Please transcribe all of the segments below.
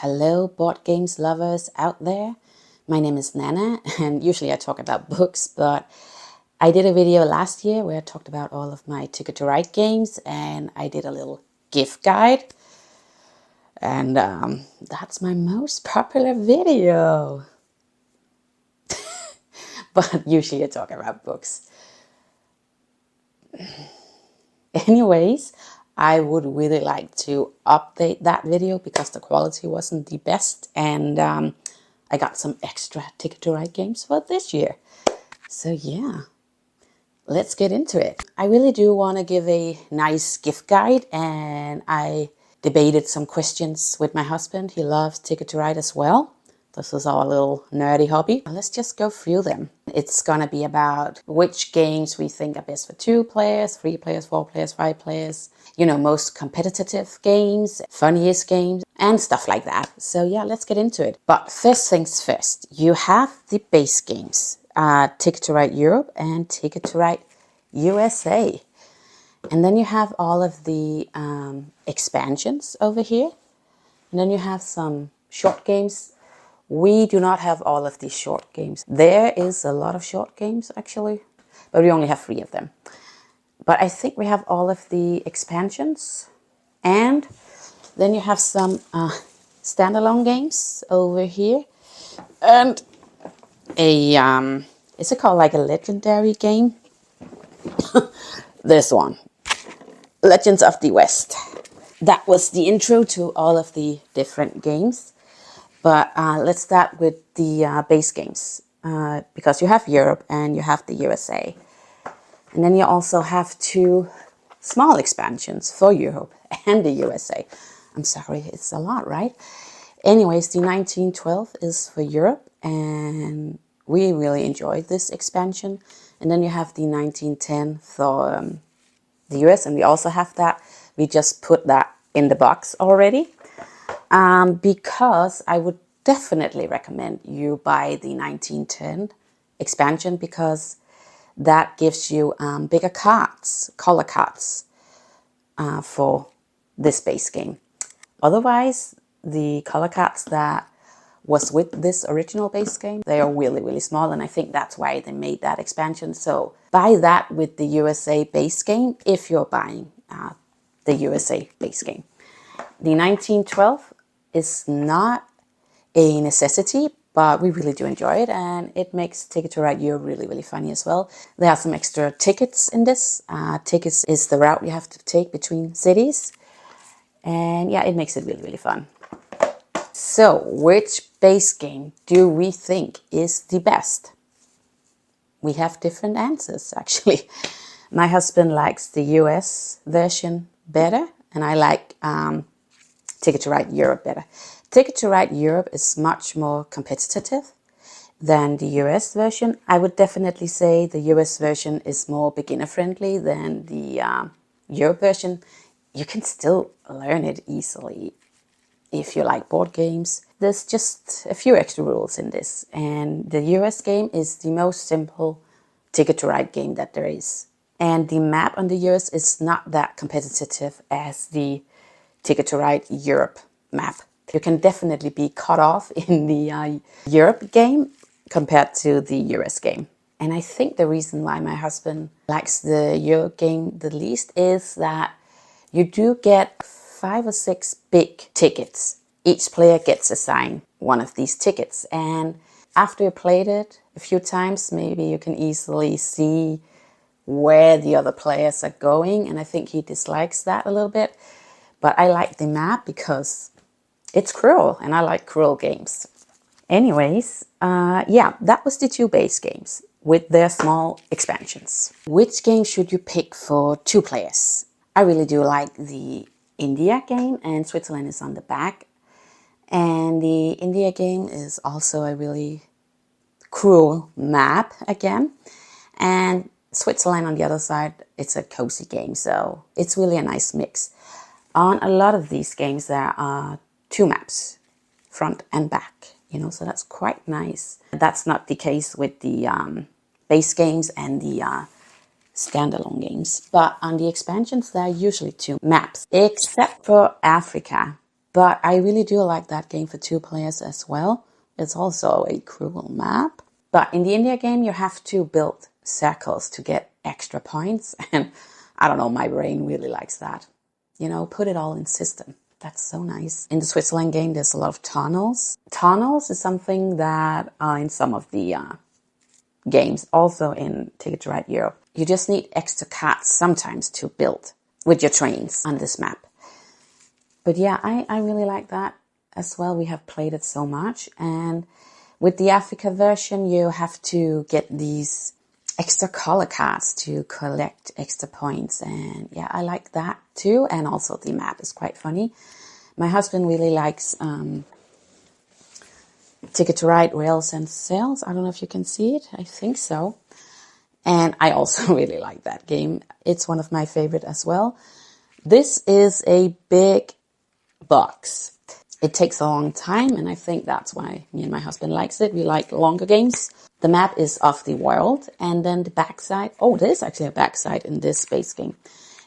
Hello, board games lovers out there. My name is Nana, and usually I talk about books, but I did a video last year where I talked about all of my Ticket to Ride games, and I did a little gift guide. And that's my most popular video. But usually I talk about books. Anyways, I would really like to update that video because the quality wasn't the best, and I got some extra Ticket to Ride games for this year. So yeah, let's get into it. I really do want to give a nice gift guide, and I debated some questions with my husband. He loves Ticket to Ride as well. This is our little nerdy hobby. Let's just go through them. It's gonna be about which games we think are best for 2 players, 3 players, 4 players, 5 players. You know, most competitive games, funniest games, and stuff like that. So yeah, let's get into it. But first things first, you have the base games. Ticket to Ride Europe and Ticket to Ride USA. And then you have all of the expansions over here. And then you have some short games. We do not have all of these short games. There is a lot of short games actually, but we only have 3 of them. But I think we have all of the expansions. And then you have some standalone games over here. And is it called like a legendary game? This one, Legends of the West. That was the intro to all of the different games. But let's start with the base games, because you have Europe and you have the USA. And then you also have 2 small expansions for Europe and the USA. I'm sorry, it's a lot, right? Anyways, the 1912 is for Europe, and we really enjoyed this expansion. And then you have the 1910 for the US, and we also have that. We just put that in the box already. Because I would definitely recommend you buy the 1910 expansion, because that gives you bigger cards, color cards, for this base game. Otherwise, the color cards that was with this original base game, they are really, really small, and I think that's why they made that expansion. So buy that with the USA base game if you're buying the USA base game. The 1912 is not a necessity, but we really do enjoy it, and it makes Ticket to Ride Europe really, really funny as well. There are some extra tickets in this. Tickets is the route you have to take between cities, and yeah, it makes it really, really fun. So, which base game do we think is the best? We have different answers, actually. My husband likes the US version better, and I like Ticket to Ride Europe better. Ticket to Ride Europe is much more competitive than the US version. I would definitely say the US version is more beginner friendly than the Europe version. You can still learn it easily if you like board games. There's just a few extra rules in this, and the US game is the most simple Ticket to Ride game that there is. And the map on the US is not that competitive as the Ticket to Ride Europe map. You can definitely be cut off in the Europe game compared to the US game. And I think the reason why my husband likes the Europe game the least is that you do get 5 or 6 big tickets. Each player gets assigned one of these tickets. And after you played it a few times, maybe you can easily see where the other players are going. And I think he dislikes that a little bit. But I like the map because it's cruel, and I like cruel games. Anyways, yeah, that was the 2 base games with their small expansions. Which game should you pick for 2 players? I really do like the India game, and Switzerland is on the back. And the India game is also a really cruel map again. And Switzerland on the other side, it's a cozy game, so it's really a nice mix. On a lot of these games, there are 2 maps, front and back, you know, so that's quite nice. That's not the case with the base games and the standalone games. But on the expansions, there are usually 2 maps, except for Africa. But I really do like that game for 2 players as well. It's also a cruel map. But in the India game, you have to build circles to get extra points. And I don't know, my brain really likes that. You know, put it all in system. That's so nice. In the Switzerland game, there's a lot of tunnels. Tunnels is something that in some of the games, also in TicketToRide Europe, you just need extra cards sometimes to build with your trains on this map. But yeah, I really like that as well. We have played it so much. And with the Africa version, you have to get these extra color cards to collect extra points. And yeah, I like that too. And also the map is quite funny. My husband really likes TicketToRide Rails and Sails. I don't know if you can see it. I think so. And I also really like that game. It's one of my favorite as well. This is a big box. It takes a long time, and I think that's why me and my husband likes it. We like longer games. The map is of the world, and then the backside, oh, there is actually a backside in this space game,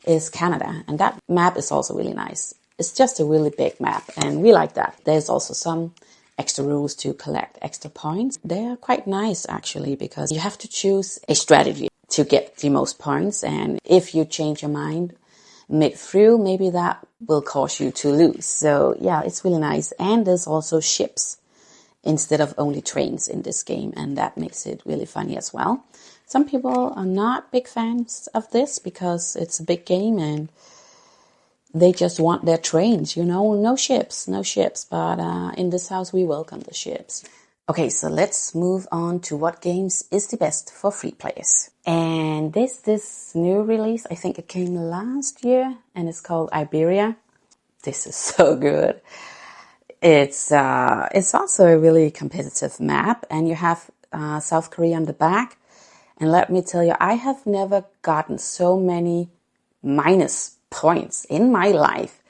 is Canada. And that map is also really nice. It's just a really big map, and we like that. There's also some extra rules to collect extra points. They're quite nice, actually, because you have to choose a strategy to get the most points. And if you change your mind mid-through, maybe that will cause you to lose. So yeah, it's really nice. And there's also ships instead of only trains in this game, and that makes it really funny as well. Some people are not big fans of this because it's a big game and they just want their trains, you know, no ships. But in this house, we welcome the ships. Okay, so let's move on to what games is the best for free players. And this new release, I think it came last year, and it's called Iberia. This is so good. It's also a really competitive map, and you have South Korea on the back. And let me tell you, I have never gotten so many minus points in my life.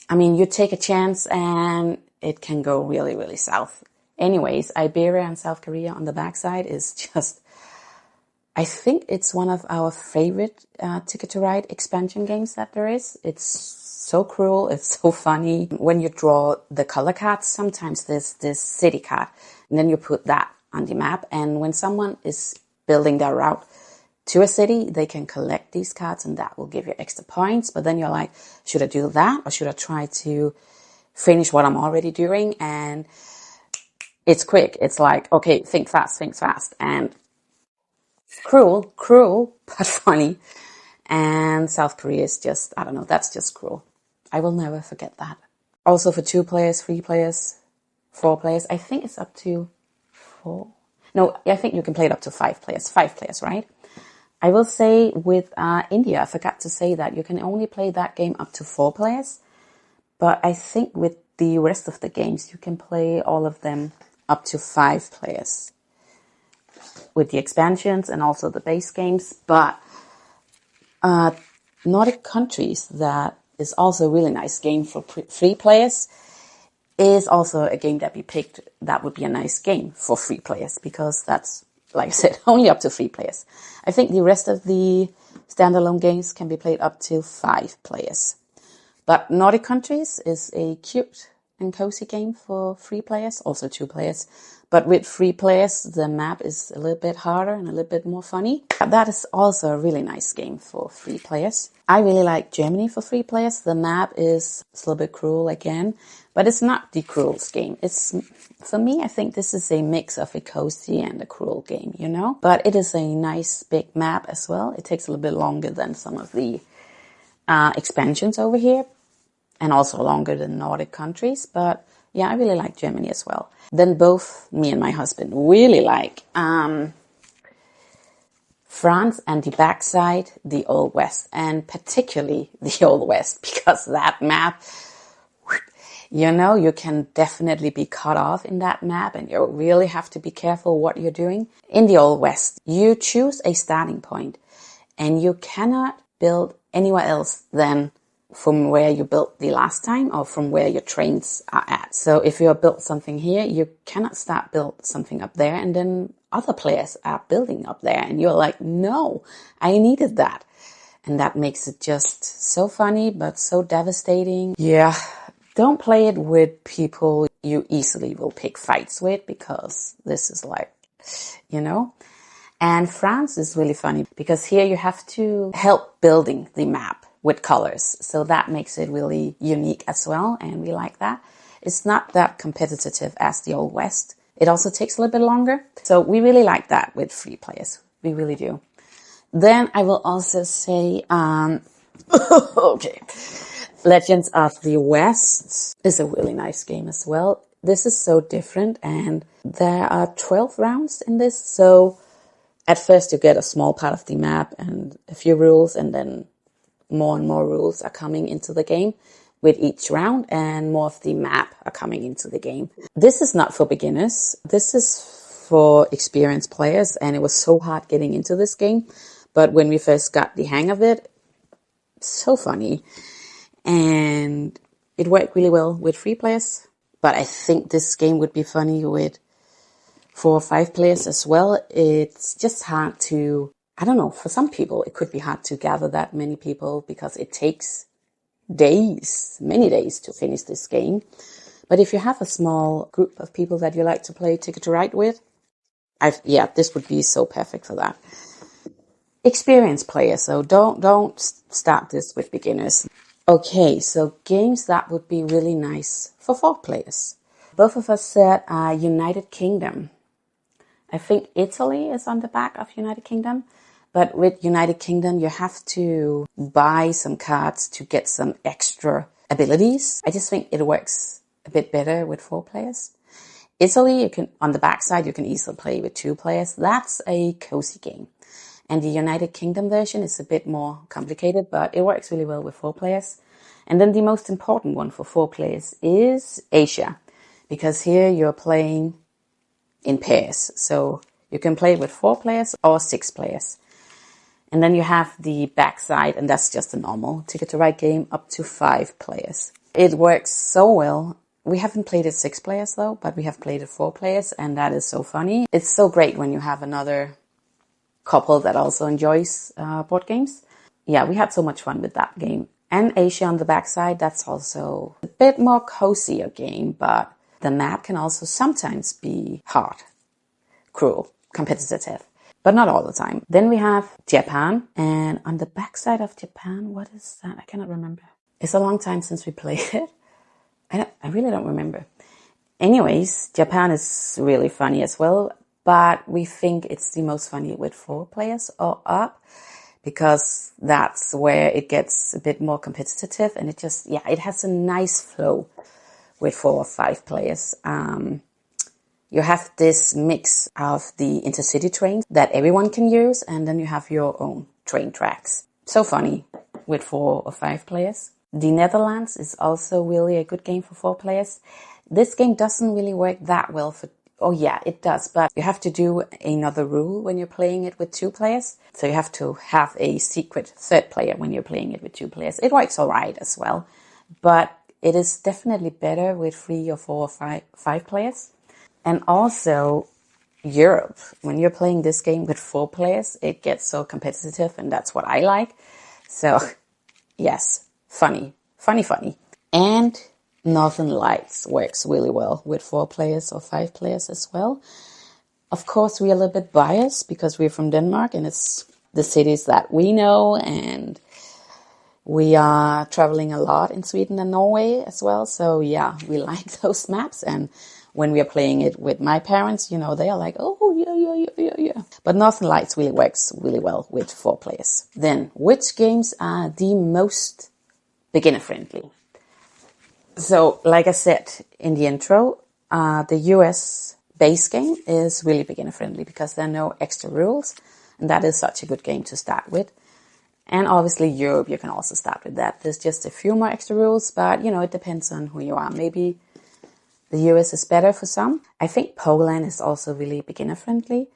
I mean, you take a chance and it can go really, really south. Anyways, Iberia and South Korea on the backside is just, I think it's one of our favorite TicketToRide expansion games that there is. It's so cruel, it's so funny. When you draw the color cards, sometimes there's this city card, and then you put that on the map. And when someone is building their route to a city, they can collect these cards, and that will give you extra points. But then you're like, should I do that, or should I try to finish what I'm already doing? And it's quick. It's like, okay, think fast. And cruel, but funny. And South Korea is just, I don't know, that's just cruel. I will never forget that. Also for 2 players, 3 players, 4 players. I think it's up to 4. No, I think you can play it up to 5 players. 5 players, right? I will say with India, I forgot to say that you can only play that game up to 4 players. But I think with the rest of the games, you can play all of them up to 5 players. With the expansions and also the base games. But Nordic Countries, that is also a really nice game for 3 players, is also a game that we picked that would be a nice game for 3 players, because that's, like I said, only up to 3 players. I think the rest of the standalone games can be played up to 5 players. But Nordic Countries is a cute and cozy game for 3 players, also 2 players. But with 3 players, the map is a little bit harder and a little bit more funny. That is also a really nice game for 3 players. I really like Germany for 3 players. The map is a little bit cruel again, but it's not the cruelest game. It's, for me, I think this is a mix of a cozy and a cruel game, you know? But it is a nice big map as well. It takes a little bit longer than some of the expansions over here, and also longer than Nordic Countries. But yeah, I really like Germany as well. Then both me and my husband really like France and the backside, the Old West, and particularly the Old West, because that map, you know, you can definitely be cut off in that map, and you really have to be careful what you're doing. In the Old West, you choose a starting point, and you cannot build anywhere else than from where you built the last time, or from where your trains are at. So if you built something here, you cannot build something up there, and then other players are building up there, and you're like, no, I needed that. And that makes it just so funny, but so devastating. Yeah, don't play it with people you easily will pick fights with, because this is like, you know. And France is really funny because here you have to help building the map with colors. So that makes it really unique as well. And we like that. It's not that competitive as the Old West. It also takes a little bit longer. So we really like that with free players. We really do. Then I will also say, okay, Legends of the West is a really nice game as well. This is so different, and there are 12 rounds in this. So at first you get a small part of the map and a few rules, and then more and more rules are coming into the game with each round, and more of the map are coming into the game. This is not for beginners. This is for experienced players, and it was so hard getting into this game. But when we first got the hang of it, so funny. And it worked really well with 3 players. But I think this game would be funny with 4 or 5 players as well. It's just hard to, I don't know, for some people it could be hard to gather that many people because it takes days, many days to finish this game. But if you have a small group of people that you like to play TicketToRide with, this would be so perfect for that. Experienced players, so don't start this with beginners. Okay, so games that would be really nice for 4 players. Both of us said United Kingdom. I think Italy is on the back of United Kingdom, but with United Kingdom you have to buy some cards to get some extra abilities. I just think it works a bit better with 4 players. Italy, you can on the back side you can easily play with 2 players. That's a cozy game. And the United Kingdom version is a bit more complicated, but it works really well with 4 players. And then the most important one for 4 players is Asia, because here you're playing in pairs. So you can play with 4 players or 6 players. And then you have the backside, and that's just a normal TicketToRide game up to 5 players. It works so well. We haven't played it 6 players though, but we have played it 4 players, and that is so funny. It's so great when you have another couple that also enjoys board games. Yeah, we had so much fun with that game. And Asia on the backside, that's also a bit more cozier game, but the map can also sometimes be hard, cruel, competitive, but not all the time. Then we have Japan, and on the backside of Japan, what is that? I cannot remember. It's a long time since we played it. I really don't remember. Anyways, Japan is really funny as well, but we think it's the most funny with 4 players or up, because that's where it gets a bit more competitive, and it just, it has a nice flow with 4 or 5 players. You have this mix of the intercity trains that everyone can use, and then you have your own train tracks. So funny with 4 or 5 players. The Netherlands is also really a good game for 4 players. This game doesn't really work that well for, it does, but you have to do another rule when you're playing it with 2 players. So you have to have a secret 3rd player when you're playing it with 2 players. It works alright as well, but it is definitely better with 3 or 4 or 5 players. And also Europe, when you're playing this game with 4 players, it gets so competitive, and that's what I like. So yes, funny. And Northern Lights works really well with 4 players or 5 players as well. Of course, we're a little bit biased because we're from Denmark, and it's the cities that we know, and we are traveling a lot in Sweden and Norway as well. So yeah, we like those maps. And when we are playing it with my parents, they are like, oh, yeah. But Northern Lights really works really well with 4 players. Then, which games are the most beginner friendly? So, like I said in the intro, the US base game is really beginner friendly because there are no extra rules, and that is such a good game to start with. And obviously Europe, you can also start with that. There's just a few more extra rules, but it depends on who you are. Maybe the US is better for some. I think Poland is also really beginner friendly.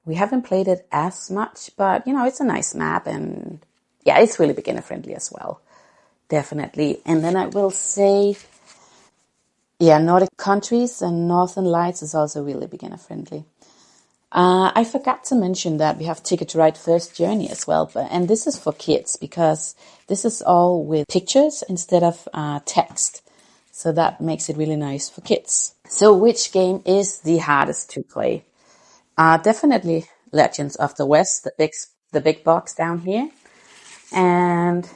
We haven't played it as much, but it's a nice map, and it's really beginner friendly as well. Definitely. And then I will say, Nordic countries and Northern Lights is also really beginner friendly. I forgot to mention that we have Ticket to Ride First Journey as well, and this is for kids because this is all with pictures instead of text. So that makes it really nice for kids. So which game is the hardest to play? Definitely Legends of the West, the big box down here, and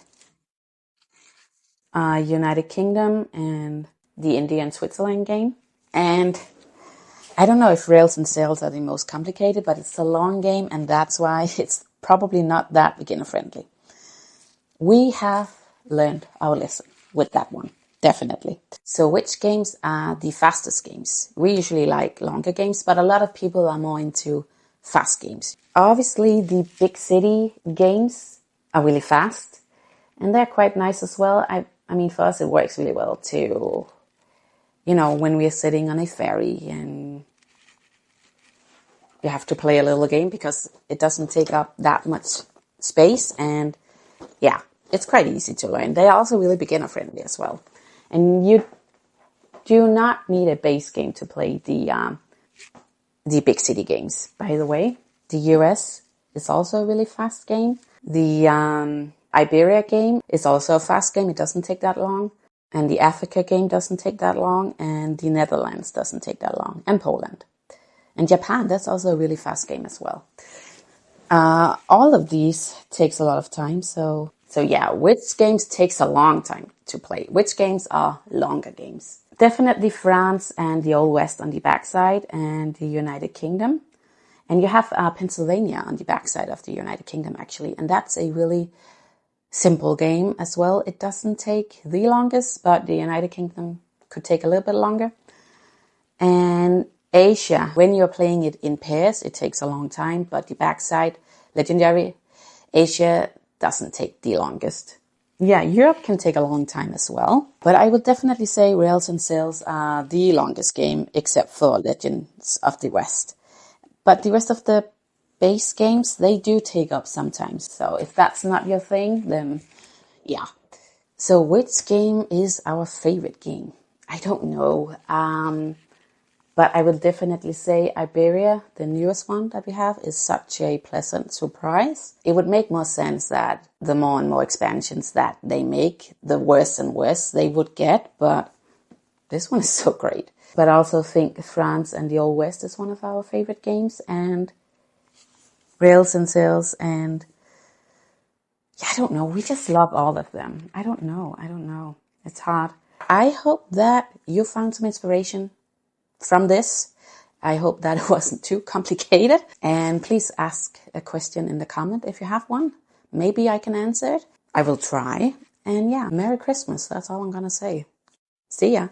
United Kingdom and the India and Switzerland game. And I don't know if Rails and Sails are the most complicated, but it's a long game, and that's why it's probably not that beginner friendly. We have learned our lesson with that one, definitely. So which games are the fastest games? We usually like longer games, but a lot of people are more into fast games. Obviously, the big city games are really fast, and they're quite nice as well. I mean, for us, it works really well to, when we're sitting on a ferry and you have to play a little game because it doesn't take up that much space. And yeah, it's quite easy to learn. They are also really beginner friendly as well. And you do not need a base game to play the big city games. By the way, the US is also a really fast game. The Iberia game is also a fast game. It doesn't take that long. And the Africa game doesn't take that long. And the Netherlands doesn't take that long. And Poland. And Japan, that's also a really fast game as well. All of these takes a lot of time. So yeah, which games takes a long time to play? Which games are longer games? Definitely France and the Old West on the backside and the United Kingdom. And you have Pennsylvania on the backside of the United Kingdom, actually. And that's a really simple game as well. It doesn't take the longest, but the United Kingdom could take a little bit longer. And Asia, when you're playing it in pairs, it takes a long time. But the backside, Legendary, Asia doesn't take the longest. Yeah, Europe can take a long time as well. But I would definitely say Rails and Sails are the longest game, except for Legends of the West. But the rest of the base games, they do take up sometimes. So if that's not your thing, then yeah. So which game is our favorite game? I don't know. But I would definitely say Iberia, the newest one that we have, is such a pleasant surprise. It would make more sense that the more and more expansions that they make, the worse and worse they would get. But this one is so great. But I also think France and the Old West is one of our favorite games. And Rails and Sails and... yeah, I don't know. We just love all of them. I don't know. It's hard. I hope that you found some inspiration from this. I hope that it wasn't too complicated. And please ask a question in the comment if you have one. Maybe I can answer it. I will try. And yeah, Merry Christmas. That's all I'm going to say. See ya.